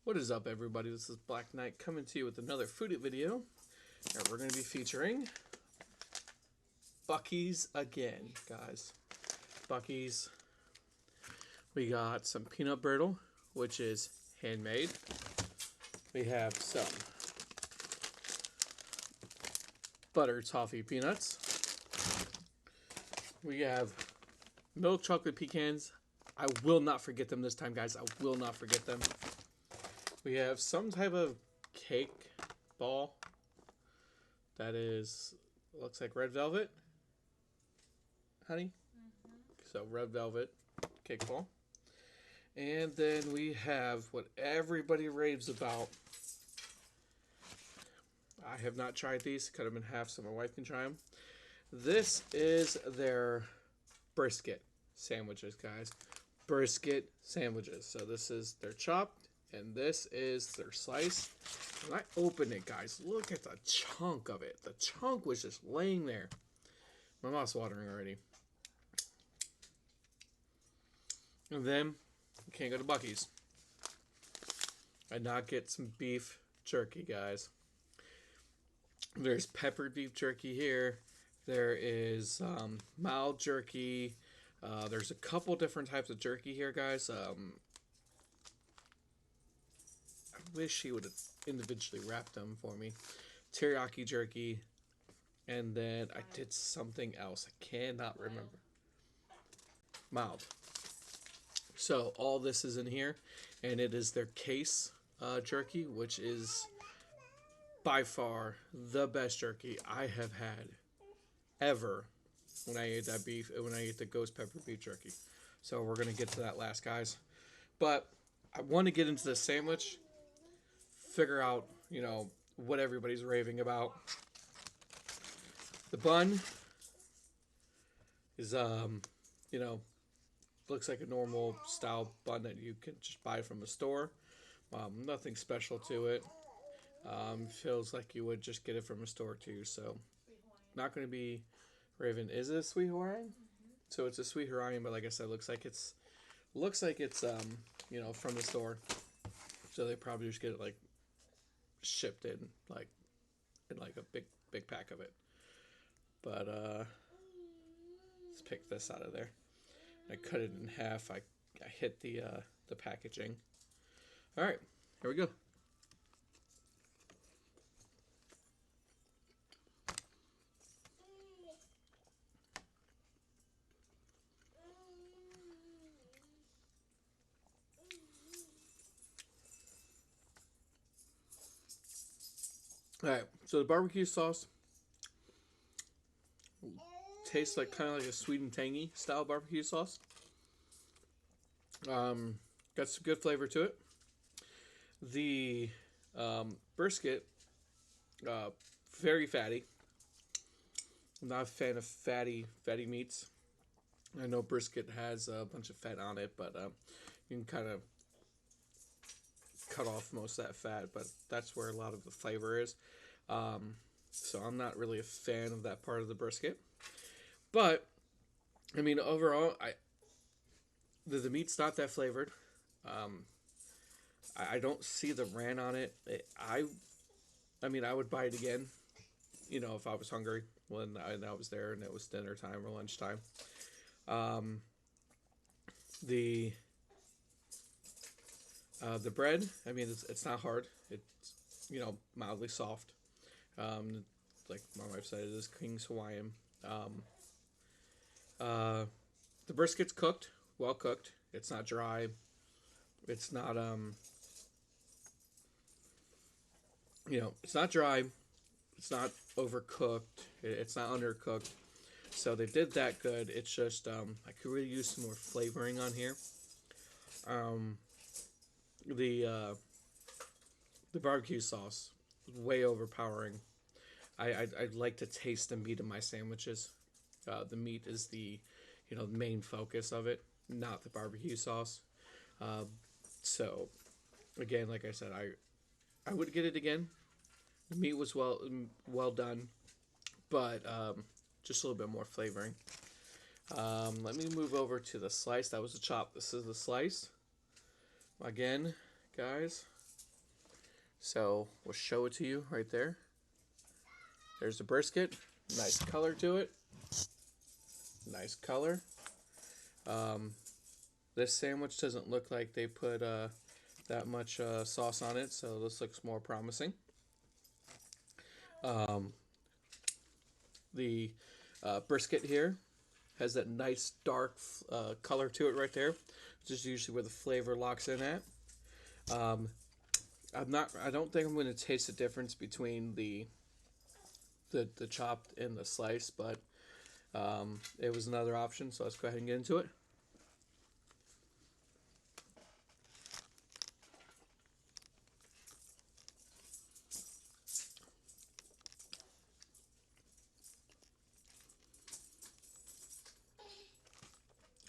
What is up, everybody? This is Black Knight coming to you with another foodie video. And we're going to be featuring Buc-ees again, guys. Buc-ees. We got some peanut brittle, which is handmade. We have some butter toffee peanuts. We have milk chocolate pecans. I will not forget them this time, guys. I will not forget them. We have some type of cake ball that looks like red velvet, honey. So red velvet cake ball. And then we have what everybody raves about. I have not tried these. Cut them in half so my wife can try them. This is their brisket sandwiches, guys. Brisket sandwiches. So this is their chopped. And this is their slice. When I open it, guys, look at the chunk of it. The chunk was just laying there. My mouth's watering already. And then, you can't go to Buc-ee's and not get some beef jerky, guys. There's peppered beef jerky here. There is mild jerky. There's a couple different types of jerky here, guys. I wish he would have individually wrapped them for me. Teriyaki jerky. And then I did something else. I cannot remember. Mild. So all this is in here. And it is their case jerky, which is by far the best jerky I have had ever when I ate that beef, when I ate the ghost pepper beef jerky. So we're going to get to that last, guys. But I want to get into the sandwich. Figure out, what everybody's raving about. The bun is, looks like a normal style bun that you can just buy from a store. Nothing special to it. Feels like you would just get it from a store too. So, not going to be raving. Is it a sweet Hawaiian? So it's a sweet Hawaiian, but like I said, looks like it's from the store. So they probably just get it shipped in a big pack of it. But let's pick this out of there. I cut it in half. I hit the packaging. All right, here we go. All right, so the barbecue sauce tastes kind of like a sweet and tangy style barbecue sauce. Got some good flavor to it. The brisket, very fatty. I'm not a fan of fatty meats. I know brisket has a bunch of fat on it, but you can kind of cut off most of that fat, but that's where a lot of the flavor is. So I'm not really a fan of that part of the brisket. But I mean, overall, the meat's not that flavored. I don't see the ran on it. I would buy it again, if I was hungry when I was there and it was dinner time or lunchtime. The bread, it's not hard. It's, mildly soft. Like my wife said, it is King's Hawaiian. The brisket's cooked, well cooked. It's not dry. It's not, it's not dry. It's not overcooked. It's not undercooked. So they did that good. It's just, I could really use some more flavoring on here. The barbecue sauce, way overpowering. I'd like to taste the meat in my sandwiches. The meat is the main focus of it, not the barbecue sauce. So again, like I said, I would get it again. The meat was well done, but just a little bit more flavoring. Let me move over to the slice. That was the chop. This is the slice. Again, guys, So we'll show it to you right there. There's the brisket. Nice color to it. Nice color. This sandwich doesn't look like they put that much sauce on it, so this looks more promising. The brisket here has that nice dark color to it right there, which is usually where the flavor locks in at. I don't think I'm going to taste the difference between the chopped and the slice, but it was another option, so let's go ahead and get into it.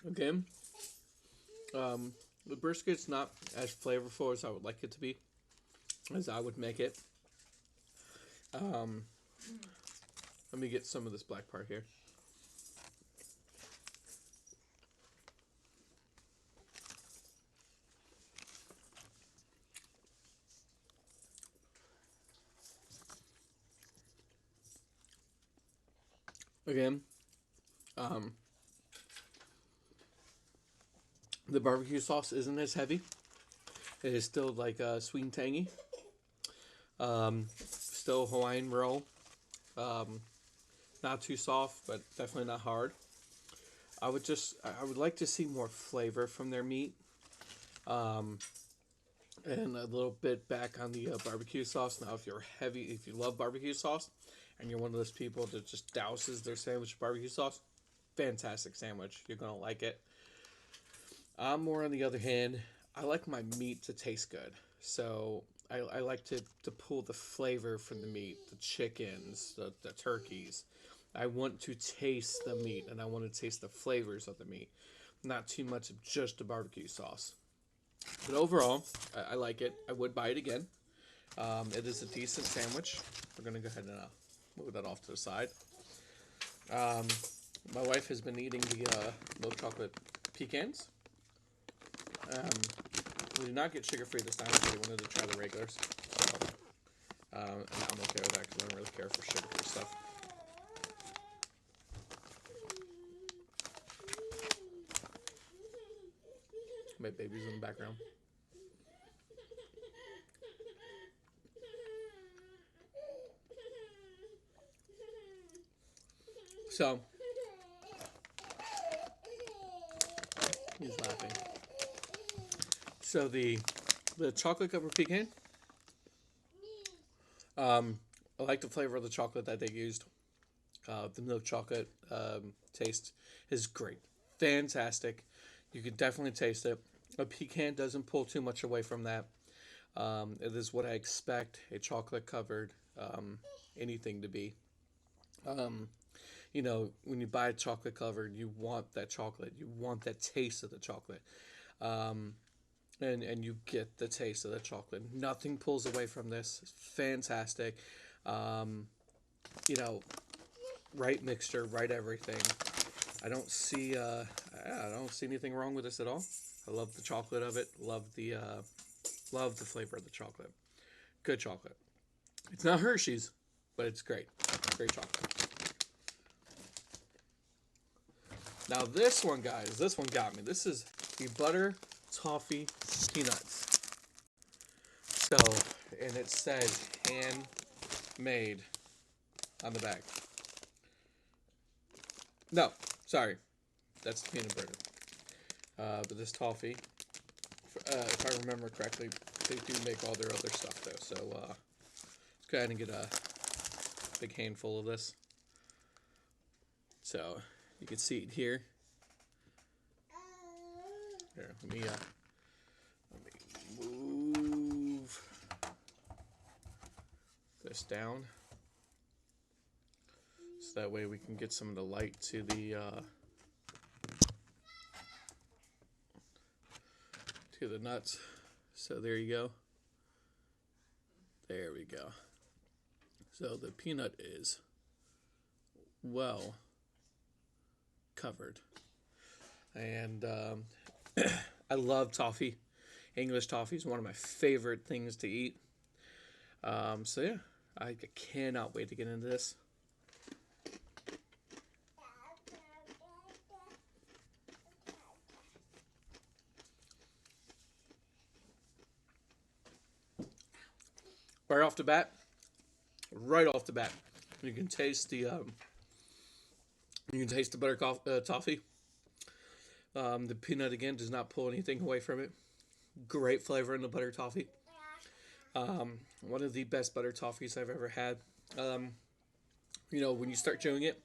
Again, the brisket's not as flavorful as I would like it to be, as I would make it. Let me get some of this black part here. Again, the barbecue sauce isn't as heavy. It is still like sweet and tangy. Still Hawaiian roll. Not too soft, but definitely not hard. I would like to see more flavor from their meat. And a little bit back on the barbecue sauce. Now, if you love barbecue sauce, and you're one of those people that just douses their sandwich with barbecue sauce, fantastic sandwich. You're gonna like it. I'm more on the other hand. I like my meat to taste good, so I like to pull the flavor from the meat, the chickens, the turkeys. I want to taste the meat, and I want to taste the flavors of the meat, not too much of just the barbecue sauce. But overall, I like it. I would buy it again. It is a decent sandwich. We're going to go ahead and move that off to the side. My wife has been eating the milk chocolate pecans. We did not get sugar-free this time because we wanted to try the regulars. So, and I'm okay with that because I don't really care for sugar-free stuff. My baby's in the background. So, he's laughing. So the chocolate covered pecan, I like the flavor of the chocolate that they used. The milk chocolate taste is great, fantastic. You can definitely taste it. A pecan doesn't pull too much away from that. It is what I expect a chocolate covered anything to be. When you buy chocolate covered, you want that chocolate. You want that taste of the chocolate. And you get the taste of the chocolate. Nothing pulls away from this. It's fantastic. Right mixture, right everything. I don't see anything wrong with this at all. I love the chocolate of it. Love the flavor of the chocolate. Good chocolate. It's not Hershey's, but it's great. Great chocolate. Now this one, guys, this one got me. This is the butter toffee peanuts. So, and it says handmade on the back. No, sorry, that's the peanut butter. But this toffee, if I remember correctly, they do make all their other stuff though. So let's go ahead and get a big handful of this. So you can see it here. Here, let me move this down so that way we can get some of the light to the nuts. So there you go. There we go. So the peanut is well covered. And I love toffee. English toffee is one of my favorite things to eat. So yeah, I cannot wait to get into this. Right off the bat, right off the bat, you can taste the butter toffee. The peanut again does not pull anything away from it. Great flavor in the butter toffee. One of the best butter toffees I've ever had. Um, when you start chewing it,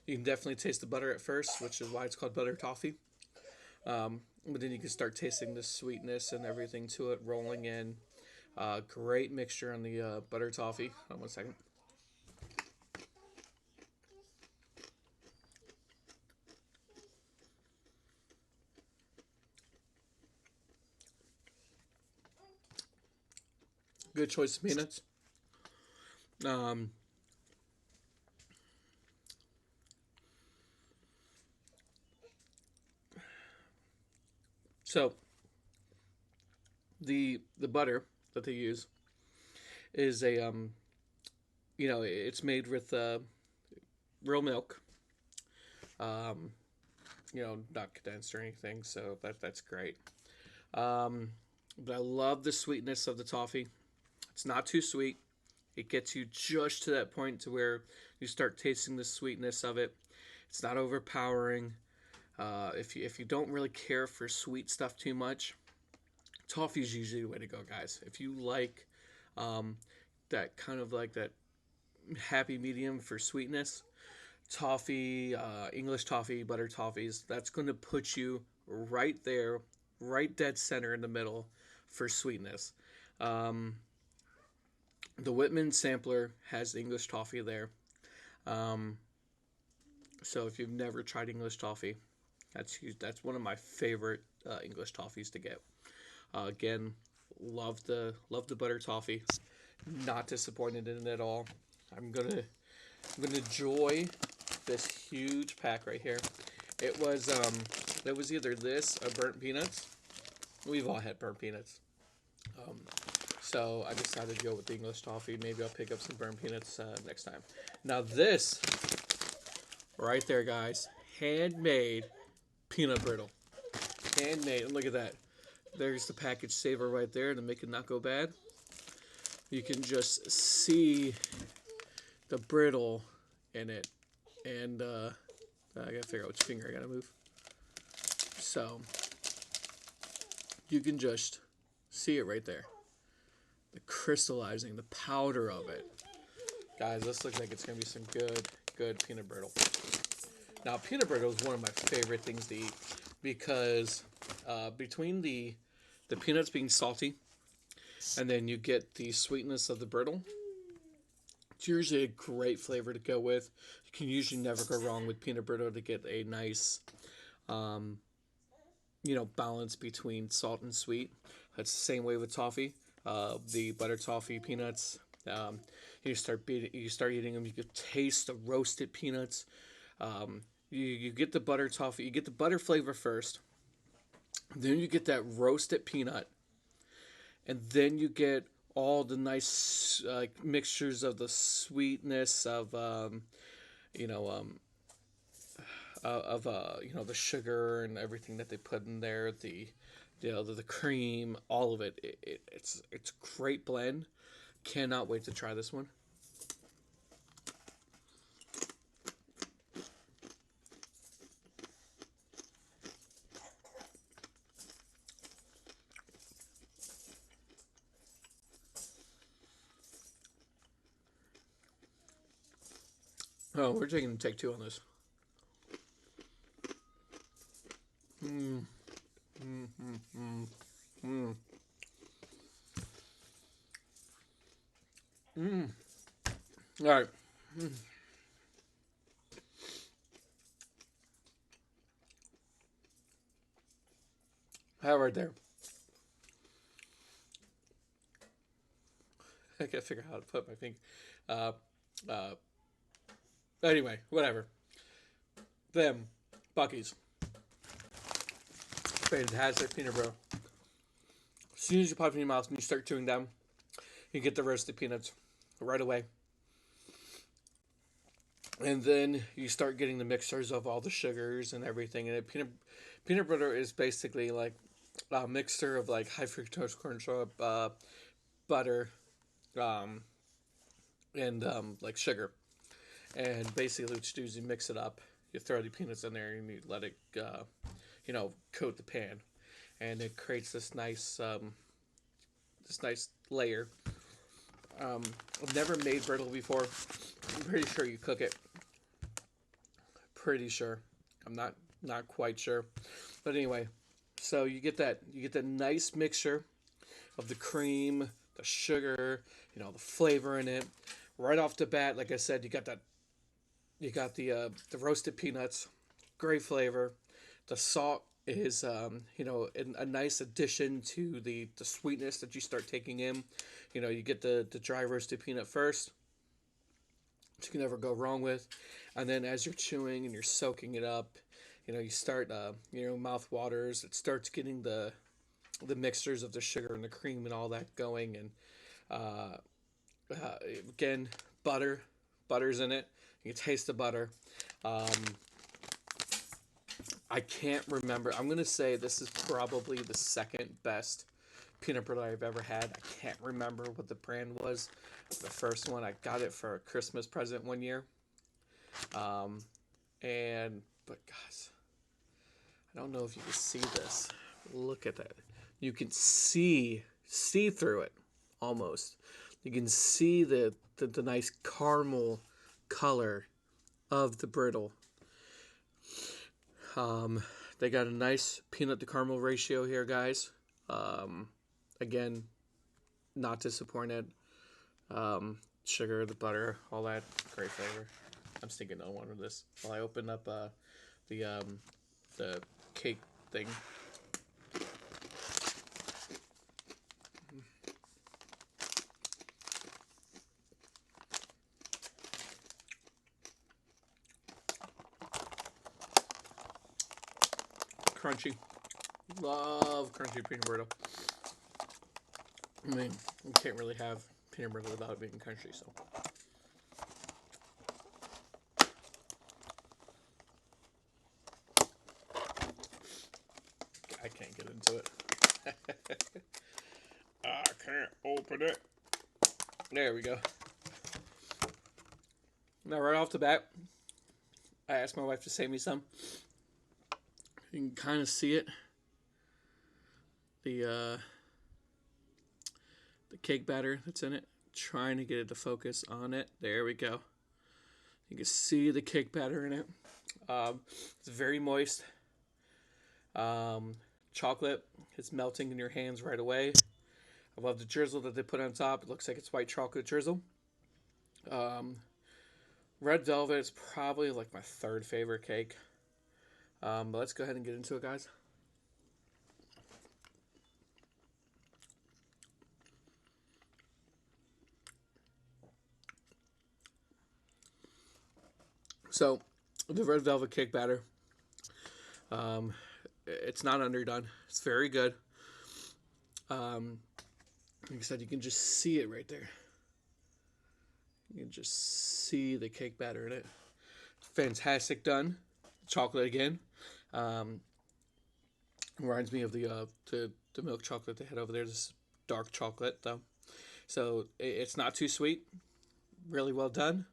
you can definitely taste the butter at first, which is why it's called butter toffee. But then you can start tasting the sweetness and everything to it rolling in. Great mixture on the butter toffee. Hold on 1 second. Good choice of peanuts. Um, so the butter that they use is it's made with real milk. Um, not condensed or anything, so that's great. Um, but I love the sweetness of the toffee. It's not too sweet. It gets you just to that point to where you start tasting the sweetness of it. It's not overpowering. If you don't really care for sweet stuff too much, toffee is usually the way to go, guys. If you like um, that kind of like that happy medium for sweetness, toffee, English toffee, butter toffees, that's going to put you right there, right dead center in the middle for sweetness. Um, the Whitman sampler has the English toffee there. Um, so if you've never tried English toffee, that's one of my favorite English toffees to get. Again, love the butter toffee. Not disappointed in it at all. I'm gonna enjoy this huge pack right here. It was either this or burnt peanuts. We've all had burnt peanuts. Um, so I decided to go with the English toffee. Maybe I'll pick up some burnt peanuts next time. Now this right there, guys, handmade peanut brittle. Handmade. And look at that. There's the package saver right there to make it not go bad. You can just see the brittle in it. And I gotta figure out which finger I gotta move. So you can just see it right there. The crystallizing, the powder of it. Guys, this looks like it's gonna be some good peanut brittle. Now, peanut brittle is one of my favorite things to eat because between the peanuts being salty and then you get the sweetness of the brittle, it's usually a great flavor to go with. You can usually never go wrong with peanut brittle to get a nice, um, balance between salt and sweet. It's the same way with toffee. The butter toffee peanuts. Um, you start eating them. You can taste the roasted peanuts. You get the butter toffee. You get the butter flavor first. Then you get that roasted peanut, and then you get all the nice mixtures of the sweetness of you know the sugar and everything that they put in there, the cream, all of it. It's a great blend. Cannot wait to try this one. Oh, we're taking take two on this. Mm, mm, mm, mm, mm, mm. All right. Mm. That right there. I gotta figure out how to put my finger. Uh, uh, anyway, whatever. Them Buc-ees. It has their peanut brittle. As soon as you pop it in your mouth and you start chewing down, You get the roasted peanuts right away. And then you start getting the mixers of all the sugars and everything. And peanut butter is basically like a mixture of like high fructose corn syrup, butter, um, and like sugar. And basically, what you do is you mix it up. You throw the peanuts in there and you let it, coat the pan, and it creates this nice layer. I've never made brittle before. I'm pretty sure you cook it. Pretty sure. I'm not quite sure, but anyway, so you get that nice mixture of the cream, the sugar, the flavor in it. Right off the bat, like I said, you got the roasted peanuts, great flavor. The salt is a nice addition to the sweetness that you start taking in. You get the dry roasted peanut first, which you can never go wrong with, and then as you're chewing and you're soaking it up, you start mouth waters. It starts getting the mixtures of the sugar and the cream and all that going, and uh, again, butter's in it. You can taste the butter. Um, I can't remember. I'm gonna say this is probably the second best peanut butter I've ever had. I can't remember what the brand was. The first one, I got it for a Christmas present one year. Um, but guys, I don't know if you can see this. Look at that. You can see through it almost. You can see the nice caramel color of the brittle. They got a nice peanut to caramel ratio here, guys. Again, not disappointed. Sugar, the butter, all that great flavor. I'm stinking on one of this while I open up the cake thing. Crunchy. Love crunchy peanut brittle. I mean, you can't really have peanut brittle without it being crunchy, so. I can't get into it. I can't open it. There we go. Now, right off the bat, I asked my wife to save me some. You can kind of see it. The cake batter that's in it. Trying to get it to focus on it. There we go. You can see the cake batter in it. It's very moist. Chocolate is melting in your hands right away. I love the drizzle that they put on top. It looks like it's white chocolate drizzle. Red velvet is probably like my third favorite cake. But let's go ahead and get into it, guys. So, the red velvet cake batter, it's not underdone. It's very good. Like I said, you can just see it right there. You can just see the cake batter in it. Fantastic done. Chocolate again. Reminds me of the milk chocolate they had over there. This is dark chocolate though, so it's not too sweet. Really well done.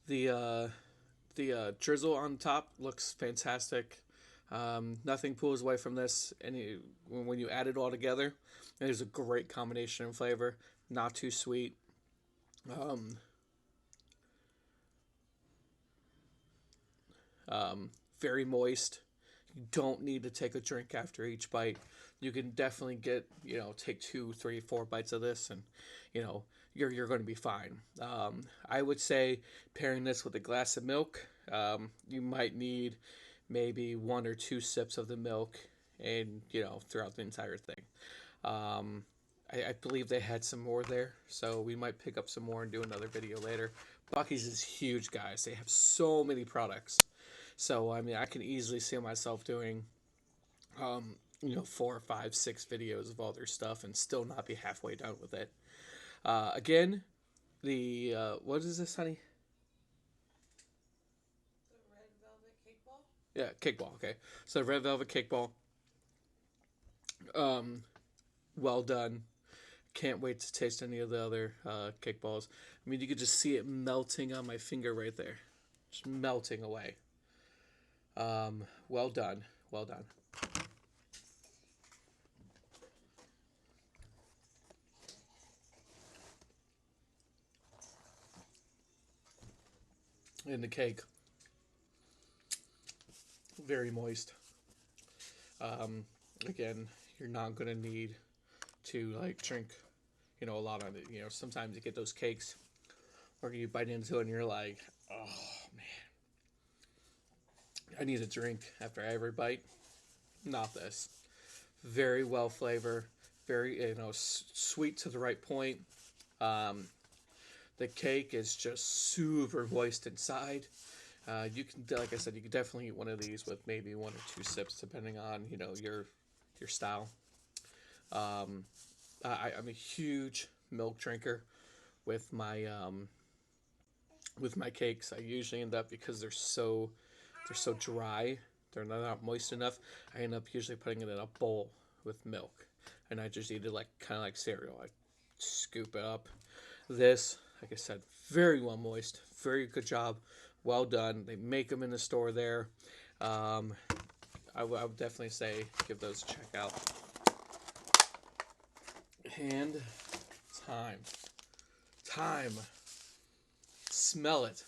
The drizzle on top looks fantastic. Nothing pulls away from this. And when you add it all together, there's a great combination in flavor. Not too sweet. Very moist. You don't need to take a drink after each bite. You can definitely take 2, 3, 4 bites of this, and you're going to be fine. I would say pairing this with a glass of milk, you might need maybe 1 or 2 sips of the milk, and throughout the entire thing. I believe they had some more there, so we might pick up some more and do another video later. Buc-ee's is huge, guys. They have so many products. So, I mean, I can easily see myself doing, 4, 5, 6 videos of all their stuff and still not be halfway done with it. Again, the what is this, honey? The red velvet cake ball. Yeah, cake ball. Okay, so red velvet cake ball. Um, well done. Can't wait to taste any of the other cake balls. I mean, you could just see it melting on my finger right there, just melting away. Well done. Well done. And the cake, very moist. Um, Again, you're not gonna need to like drink, a lot of it. Sometimes you get those cakes where you bite into it and you're like, oh man, I need a drink after every bite. Not this. Very well flavor, very sweet to the right point. Um, the cake is just super moist inside. You can, like I said, you can definitely eat one of these with maybe one or two sips, depending on your style. Um, I'm a huge milk drinker with my cakes. I usually end up, because they're so dry, they're not moist enough. I end up usually putting it in a bowl with milk, and I just eat it like kind of like cereal. I scoop it up. This, like I said, very well moist. Very good job. Well done. They make them in the store there. Um, I would definitely say give those a check out. And time. Time. Smell it.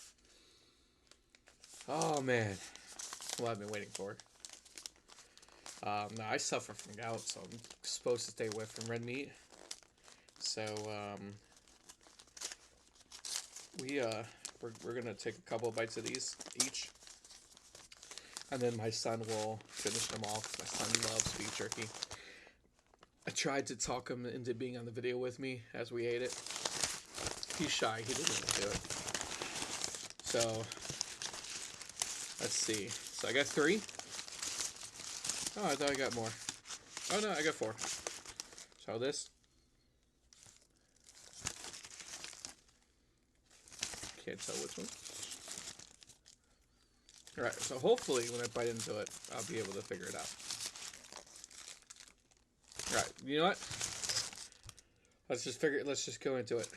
Oh man. What I've been waiting for. Now I suffer from gout, so I'm supposed to stay away from red meat. So we're gonna take a couple of bites of these each, and then my son will finish them all because my son loves beef jerky. I tried to talk him into being on the video with me as we ate it. He's shy. He doesn't want to do it. So let's see. So I got 3. Oh, I thought I got more. Oh no, I got 4. So this. Can't tell which one. Alright, so hopefully when I bite into it, I'll be able to figure it out. Alright, you know what? Let's just go into it.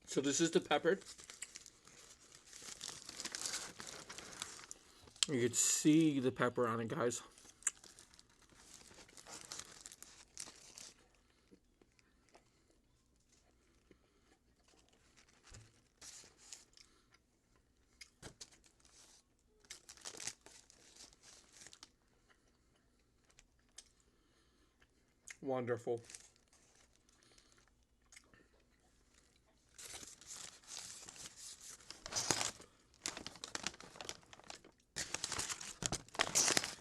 So this is the pepper. You can see the pepper on it, guys. Wonderful.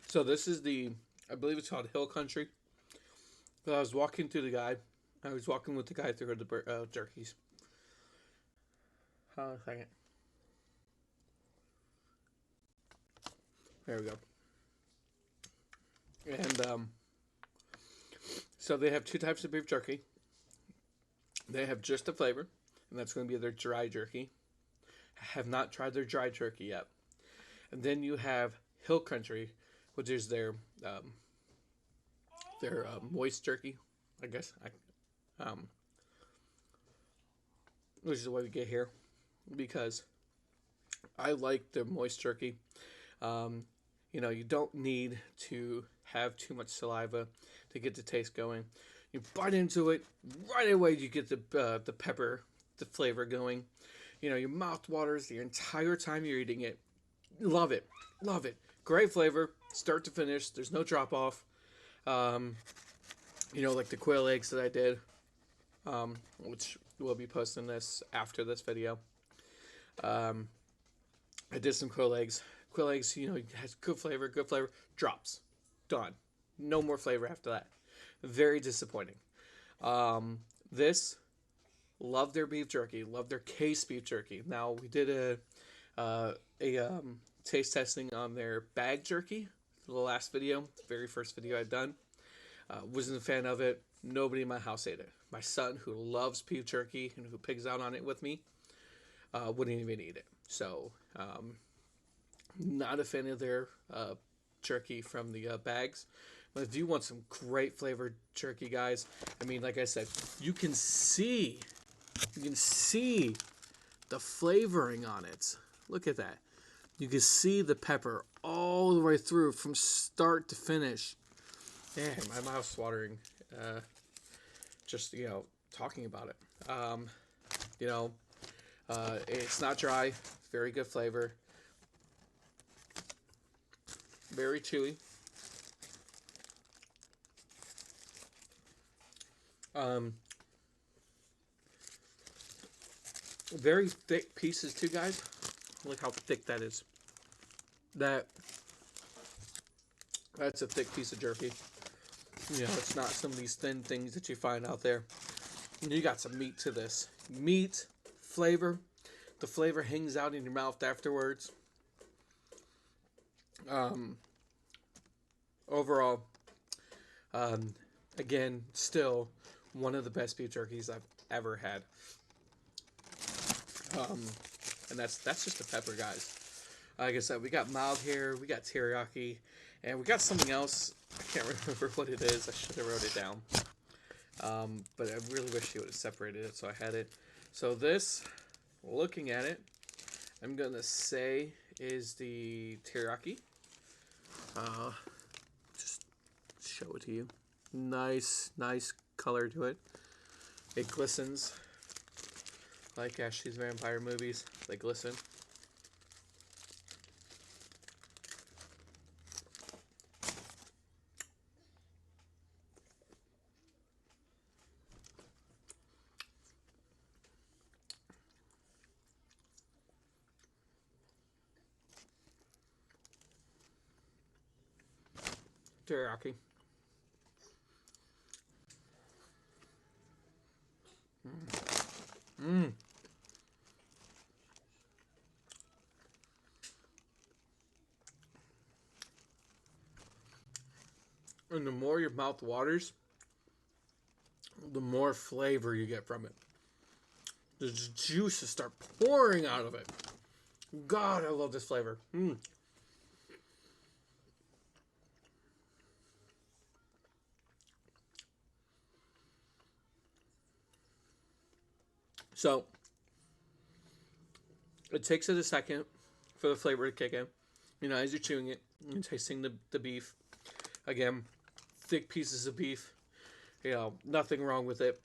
So this is I believe it's called Hill Country. So I was walking with the guy through the jerkies. Hold on a second. There we go. And so they have 2 types of beef jerky. They have just the flavor, and that's going to be their dry jerky. I have not tried their dry jerky yet. And then you have Hill Country, which is their moist jerky, I guess. Which is what we get here, because I like the moist jerky. You don't need to have too much saliva to get the taste going. You bite into it, right away you get the pepper, the flavor going. Your mouth waters the entire time you're eating it. Love it. Love it. Great flavor, start to finish. There's no drop off. Like the quail eggs that I did, which we'll be posting this after this video. I did some quail eggs. Quail eggs, has good flavor, drops. Done. No more flavor after that. Very disappointing. Love their beef jerky. Love their case beef jerky. Now, we did a taste testing on their bag jerky. The last video, the very first video I'd done. Wasn't a fan of it. Nobody in my house ate it. My son, who loves beef jerky and who pigs out on it with me, wouldn't even eat it. So, not a fan of their jerky from the bags. But if you want some great flavored jerky, guys, I mean, like I said, you can see the flavoring on it. Look at that. You can see the pepper all the way through from start to finish. Man, my mouth's watering. Just, talking about it. It's not dry. Very good flavor. Very chewy. Very thick pieces too, guys. Look how thick that is. That's a thick piece of jerky. It's not some of these thin things that you find out there. You got some meat to this. Meat, flavor. The flavor hangs out in your mouth afterwards. Overall, again, still one of the best beef jerkies I've ever had. And that's just the pepper, guys. Like I said, we got mild here, we got teriyaki, and we got something else. I can't remember what it is. I should have wrote it down. But I really wish you would have separated it so I had it. So this, looking at it, I'm going to say is the teriyaki. Just show it to you. Nice color to it. It glistens. Like Ashley's vampire movies, they glisten. Teriyaki. And the more your mouth waters, the more flavor you get from it. The juices start pouring out of it. God, I love this flavor. So, it takes it a second for the flavor to kick in. As you're chewing it, you're tasting the beef. Again, thick pieces of beef. Nothing wrong with it.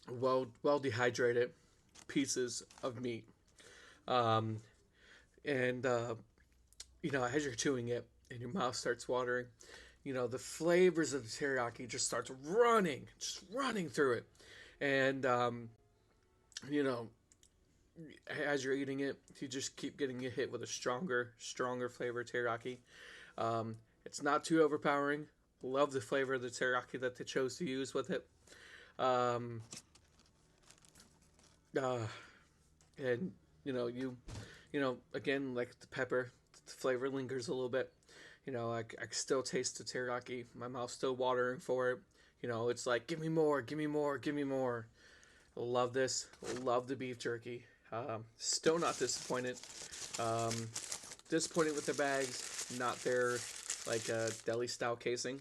Well dehydrated pieces of meat. As you're chewing it and your mouth starts watering, the flavors of the teriyaki just starts running through it. And, as you're eating it, you just keep getting hit with a stronger flavor teriyaki. It's not too overpowering. Love the flavor of the teriyaki that they chose to use with it. And again, like the pepper, the flavor lingers a little bit. I still taste the teriyaki. My mouth's still watering for it. It's like, give me more. Love this. Love the beef jerky. Still not disappointed. Disappointed with the bags. Not their deli style casing.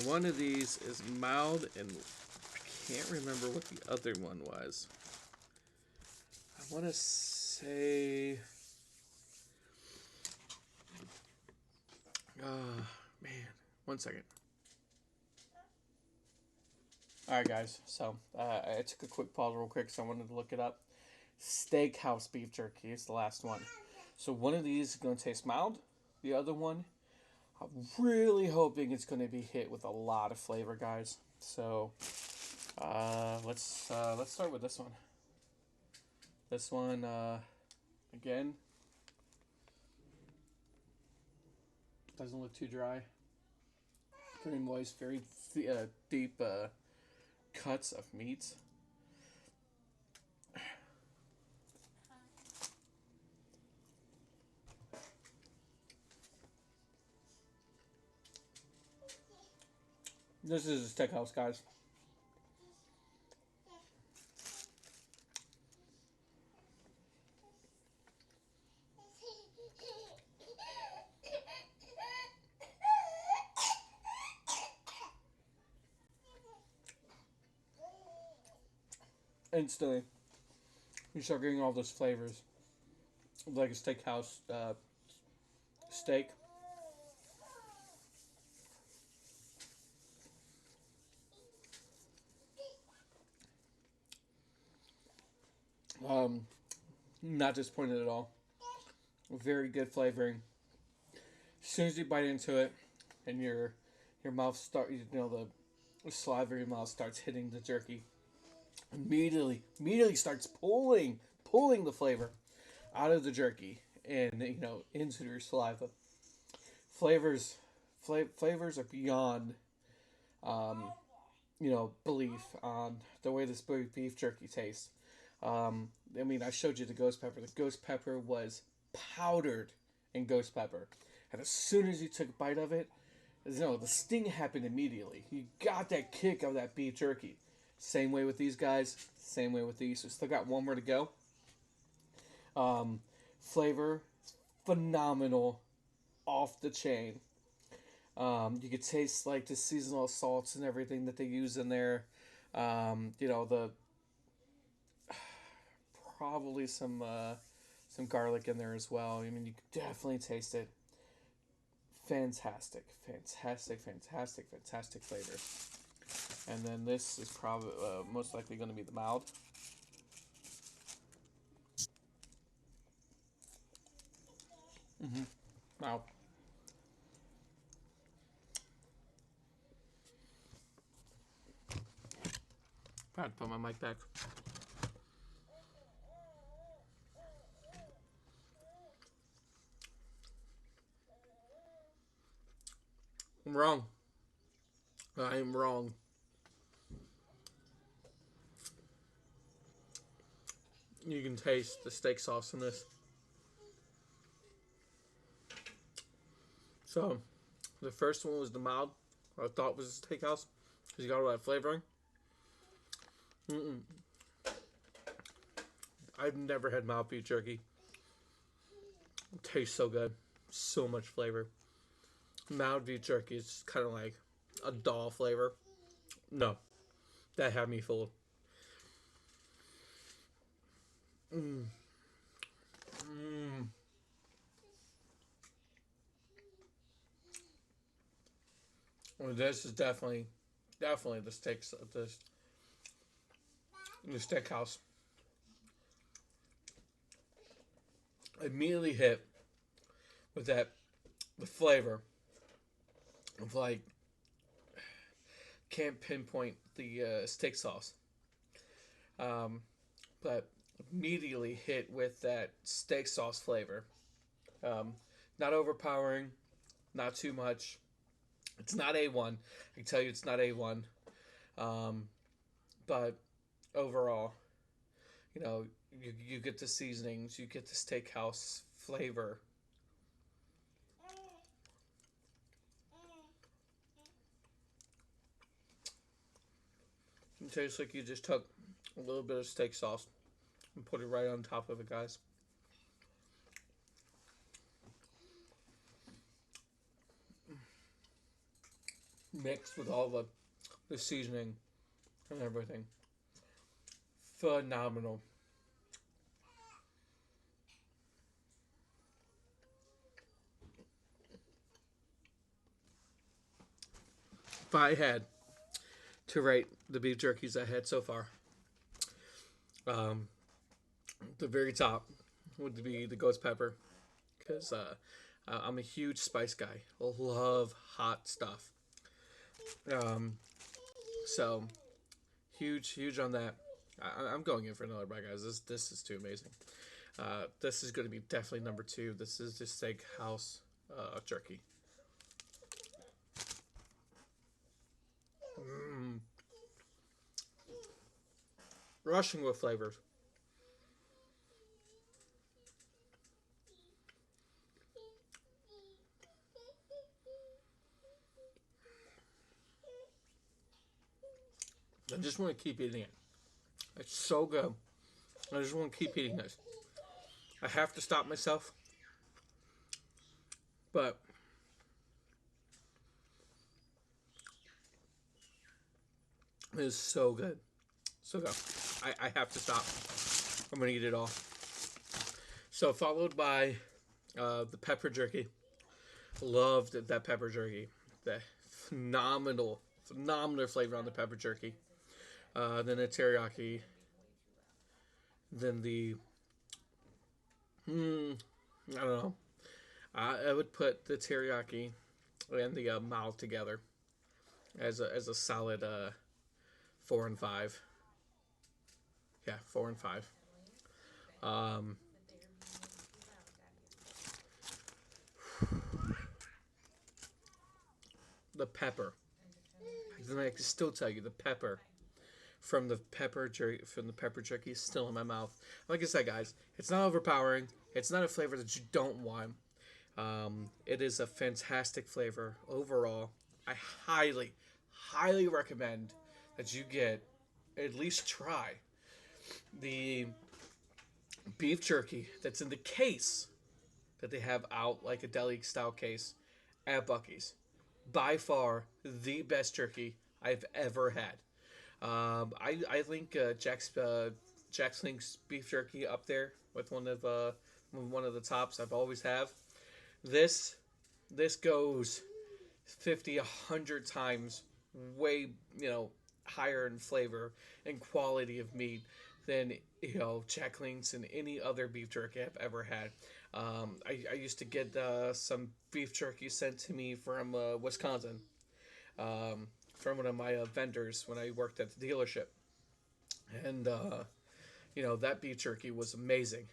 One of these is mild, and I can't remember what the other one was. I want to say... man. 1 second. Alright, guys. So, I took a quick pause real quick, so I wanted to look it up. Steakhouse beef jerky is the last one. So, one of these is going to taste mild. The other one, I'm really hoping it's going to be hit with a lot of flavor, guys. So, let's start with this one. This one, again, doesn't look too dry. Very moist, very deep cuts of meat. This is a steakhouse, guys. Instantly, you start getting all those flavors, like a steakhouse steak. Um, Not disappointed at all. Very good flavoring. As soon as you bite into it, and your mouth start, the saliva in your mouth starts hitting the jerky. Immediately starts pulling the flavor out of the jerky and into your saliva. Flavors, flavors are beyond, um, belief on the way this beef jerky tastes. I mean, I showed you the ghost pepper. The ghost pepper was powdered in ghost pepper, and as soon as you took a bite of it, the sting happened immediately. You got that kick of that beef jerky. Same way with these guys. Same way with these. We still got one more to go. Flavor, phenomenal, off the chain. You could taste like the seasonal salts and everything that they use in there. The probably some garlic in there as well. I mean, you could definitely taste it. Fantastic, fantastic, fantastic, fantastic flavors. And then this is probably most likely going to be the mild. Mild. I had to put my mic back. I'm wrong. I am wrong. You can taste the steak sauce in this. So, the first one was the mild. I thought was a steakhouse because you got all that flavoring. Mm-mm. I've never had mild beef jerky. It tastes so good. So much flavor. Mild beef jerky is kind of like a dull flavor. No, that had me full. Mm. Mm. Well, this is definitely the steakhouse. Immediately hit with the flavor of like can't pinpoint the steak sauce, but immediately hit with that steak sauce flavor. Um, Not overpowering, not too much. It's not A1. I can tell you it's not A1. Um, but overall, you know, you get the seasonings, you get the steakhouse flavor. It tastes like you just took a little bit of steak sauce and put it right on top of it, guys. Mixed with all the seasoning and everything. Phenomenal. If I had to rate the beef jerkies I had so far, um, the very top would be the ghost pepper because I'm a huge spice guy. Love hot stuff. Um, so huge on that. I'm going in for another bite, guys. This is too amazing. This is going to be definitely number two. This is the steakhouse jerky. rushing with flavors. I just want to keep eating it. It's so good. I just want to keep eating this. I have to stop myself, but it is so good. So good. I have to stop. I'm going to eat it all. So, followed by the pepper jerky. Loved that pepper jerky. The phenomenal flavor on the pepper jerky. Then the teriyaki. Then the I don't know. I would put the teriyaki and the mao together as a solid 4 and 5. Yeah, 4 and 5. Um, the pepper. I can still tell you the pepper from the pepper jerky is still in my mouth. Like I said, guys, it's not overpowering. It's not a flavor that you don't want. It is a fantastic flavor overall. I highly recommend that you get at least try the beef jerky that's in the case that they have out, like a deli style case at Buc-ee's. By far the best jerky I've ever had. I link Jack's Link's beef jerky up there with one of the tops I've always have. This this goes 50, 100 times way higher in flavor and quality of meat than Jack Link's and any other beef jerky I've ever had. I used to get some beef jerky sent to me from Wisconsin, from one of my vendors when I worked at the dealership, and that beef jerky was amazing,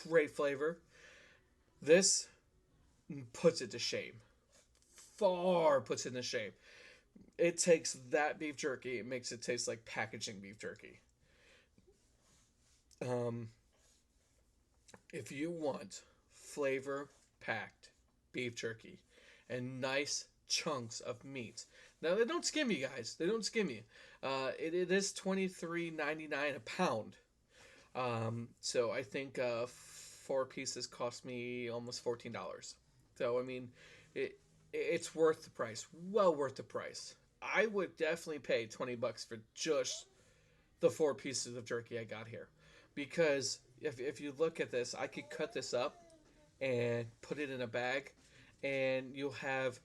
great flavor. This puts it to shame. Far puts it to shame. It takes that beef jerky, it makes it taste like packaging beef jerky. Um, if you want flavor packed beef jerky and nice chunks of meat, now they don't skim you, guys. They don't skim you. It is $23.99 a pound. So I think 4 pieces cost me almost $14. So I mean, it's worth the price. Well worth the price. I would definitely pay $20 for just the 4 pieces of jerky I got here, because if you look at this, I could cut this up and put it in a bag, and you'll have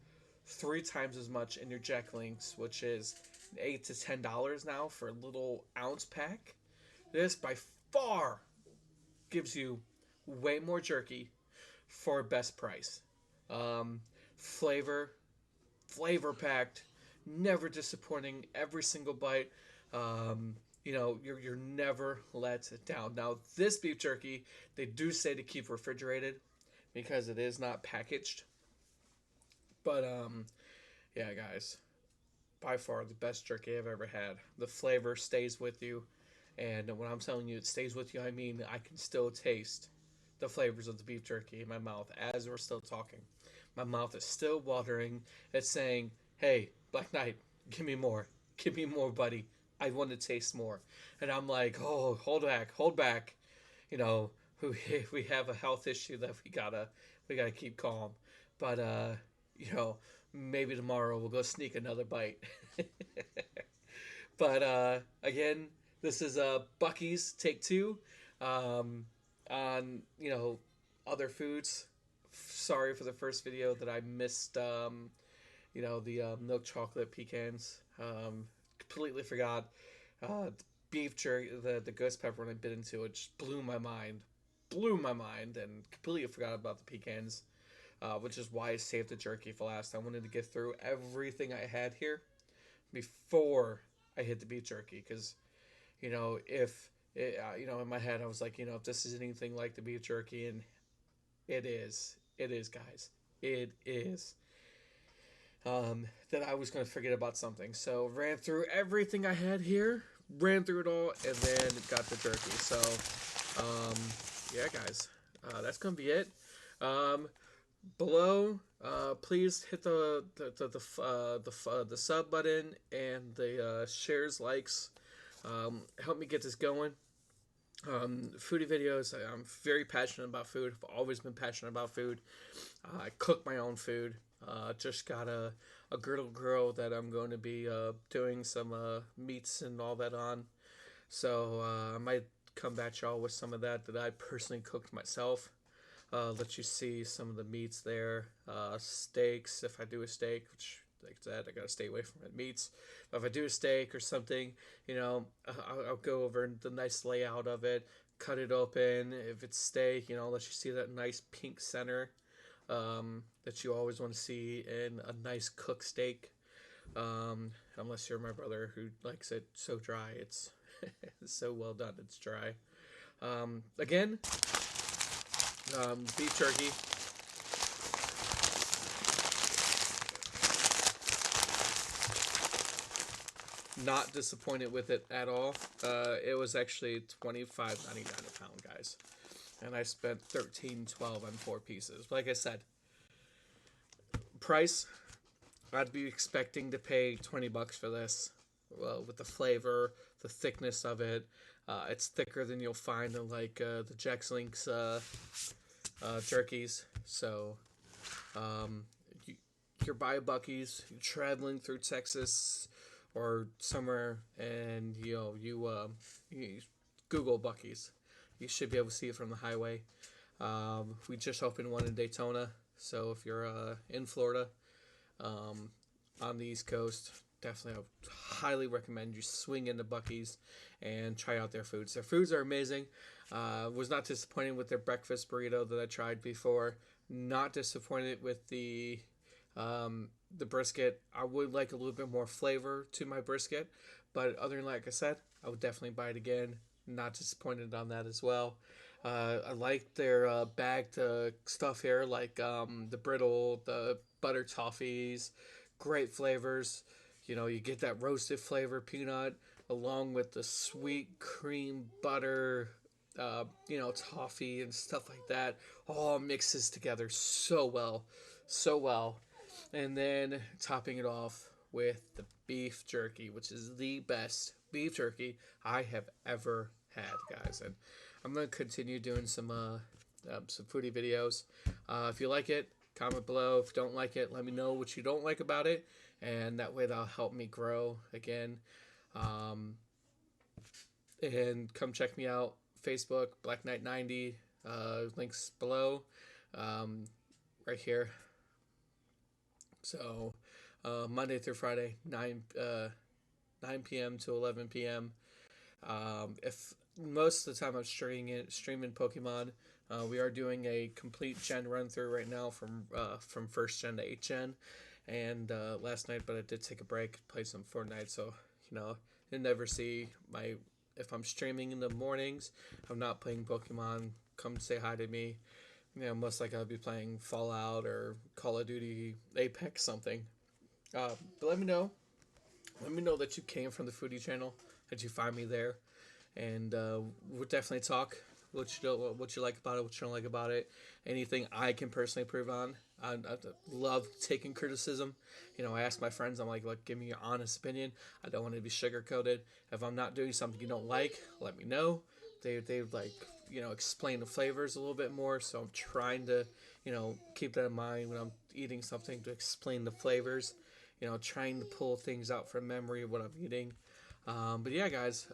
3 times as much in your Jack Links, which is $8 to $10 now for a little ounce pack. This by far gives you way more jerky for best price. Um, flavor, flavor packed, never disappointing. Every single bite, you're never let down. Now this beef jerky, they do say to keep refrigerated because it is not packaged. But yeah, guys, by far the best jerky I've ever had. The flavor stays with you, and when I'm telling you it stays with you, I mean I can still taste the flavors of the beef jerky in my mouth as we're still talking. My mouth is still watering. It's saying, "Hey, Black Knight, give me more, buddy. I want to taste more." And I'm like, "Oh, hold back. You know, we have a health issue that we gotta keep calm." But you know, maybe tomorrow we'll go sneak another bite. But again, this is Buc-ee's take two, um, on other foods. Sorry for the first video that I missed. The milk chocolate pecans. Completely forgot. The beef jerky, the ghost pepper when I bit into it just blew my mind, and completely forgot about the pecans. Which is why I saved the jerky for last. I wanted to get through everything I had here before I hit the beef jerky, because if in my head I was like, if this is anything like the beef jerky, and it is, guys, it is. That I was going to forget about something. So ran through everything I had here. ran through it all, and then got the jerky. So, yeah, guys, that's gonna be it. Um, Below, please hit the sub button and the shares, likes. Help me get this going. Foodie videos. I'm very passionate about food. I've always been passionate about food. I cook my own food. Just got a girdle grill that I'm going to be doing some meats and all that on. So I might come back y'all with some of that I personally cooked myself. Let you see some of the meats there. Steaks, if I do a steak, which, like I said, I gotta stay away from red meats. But if I do a steak or something, I'll go over the nice layout of it, cut it open. If it's steak, let you see that nice pink center that you always want to see in a nice cooked steak. Unless you're my brother who likes it so dry, it's so well done, it's dry. Again, beef jerky. Not disappointed with it at all. It was actually $25.99 a pound, guys, and I spent $13.12 on 4 pieces. Like I said, price, I'd be expecting to pay $20 for this. Well, with the flavor, the thickness of it, it's thicker than you'll find in like the Jack's Link's jerkies. So, you're by Buc-ee's, you're traveling through Texas or somewhere, and you Google Buc-ee's. You should be able to see it from the highway. We just opened one in Daytona, so if you're in Florida, on the East Coast, definitely I would highly recommend you swing into Buc-ee's and try out their foods. Their foods are amazing. Was not disappointed with their breakfast burrito that I tried before. Not disappointed with the brisket. I would like a little bit more flavor to my brisket, but other than, like I said, I would definitely buy it again. Not disappointed on that as well. I like their bagged stuff here, like the brittle, the butter toffees, great flavors. You get that roasted flavor peanut along with the sweet cream butter, toffee and stuff like that. All mixes together so well, so well. And then topping it off with the beef jerky, which is the best beef jerky I have ever had, guys. And I'm gonna continue doing some foodie videos. If you like it, comment below. If you don't like it, let me know what you don't like about it, and that way that'll help me grow again. And come check me out, Facebook, Black Knight 90. Links below, right here. So Monday through Friday, 9 p.m. to 11 p.m. If most of the time I'm streaming Pokemon. We are doing a complete gen run through right now from first gen to 8th gen, and last night, but I did take a break, play some Fortnite. So you'll never see my, if I'm streaming in the mornings, I'm not playing Pokemon. Come say hi to me. Most likely I'll be playing Fallout or Call of Duty, Apex, something. But let me know. Let me know that you came from the Foodie channel, that you find me there, and we'll definitely talk. What you like about it, what you don't like about it, anything I can personally improve on. I love taking criticism. I ask my friends, I'm like, look, give me your honest opinion. I don't want to be sugar coated. If I'm not doing something you don't like, let me know. They like, explain the flavors a little bit more. So I'm trying to, keep that in mind when I'm eating something, to explain the flavors. Trying to pull things out from memory of what I'm eating. But yeah, guys,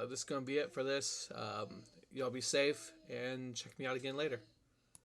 this is gonna be it for this. Y'all be safe and check me out again later.